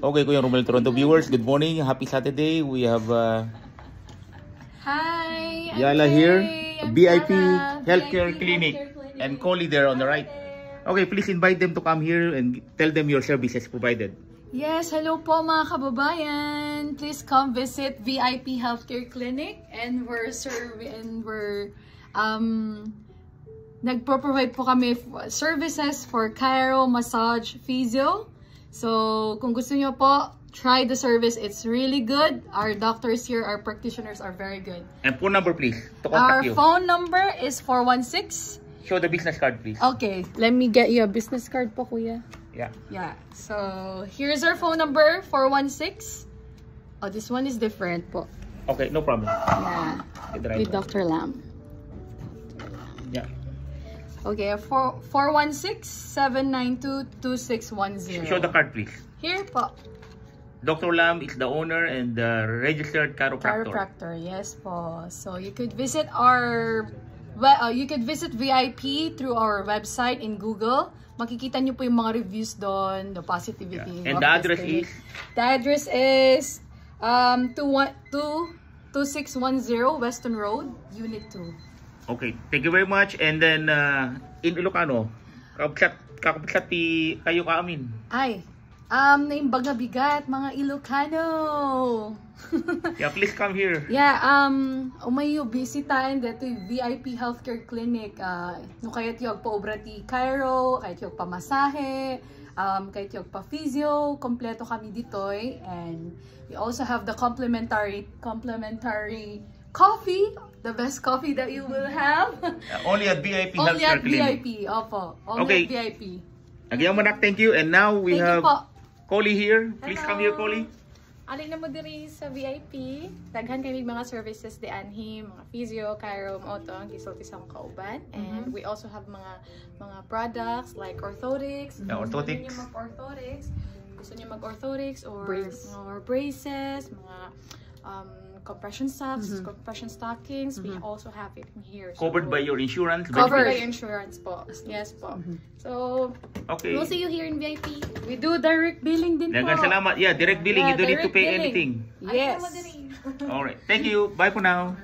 Okay, Kuya Romel Toronto viewers, good morning. Happy Saturday. We have Hi, Yala here, VIP Yala, Healthcare VIP Clinic, Healthcare Clinic. and Collie there on the right. Okay, please invite them to come here and tell them your services provided. Yes, hello po mga kababayan. Please come visit VIP Healthcare Clinic, and we're nagpo-provide po kami services for chiro, massage, physio. So, kung gusto niyo po, try the service. It's really good. Our doctors here, our practitioners are very good. And phone number please, to Our contact you. phone number is 416. Show the business card please. Okay, let me get you a business card po, kuya. Yeah. Yeah, so here's our phone number, 416. Oh, this one is different po. Okay, no problem. Yeah, Get the right with one. Dr. Lam. Yeah. Okay, 416-792-2610. Show the card please. Here po. Dr. Lam is the owner and the registered chiropractor. Chiropractor, yes po. So you could visit VIP through our website in Google. Makikita nyo po yung mga reviews doon, the positivity. Yeah. And the address is? The address is 2610 Weston Road, Unit 2. Okay, thank you very much. And then in Ilocano, kakapsat ti kayo ka amin. Ay, naimbag na bigat, mga Ilocano. Yeah, please come here. Yeah, umayo bisitahin dito yung VIP Healthcare Clinic. No kayat yung pa-obra ti chiro, kayat yung pa-masahe, kayat yung pa-physio, kompleto kami ditoy. And we also have the complimentary coffee, the best coffee that you will have. Only at VIP Only Healthcare at Clinic. VIP, opo. Only Okay. at VIP. Again, Manak, thank you. And now we Thank you have po. Collie here. Please Hello. come here, Collie. Alin na mo diri sa VIP. Daghan kami mga services di anhi, mga physio, chiro, auto, ang gisulti sa akong kauban. And we also have mga products like orthotics. Yeah, orthotics. Gusto niyo mag-orthotics or Brace. or braces, mga compression socks, compression stockings. We also have it in here. So, Covered by your insurance. covered by benefits. insurance po. Yes po. So, Okay. we'll see you here in VIP. We do direct billing din po. Dagan salamat. Yeah, direct billing. Yeah, You don't need to direct pay billing. anything. Yes. Alright. Thank you. Bye for now.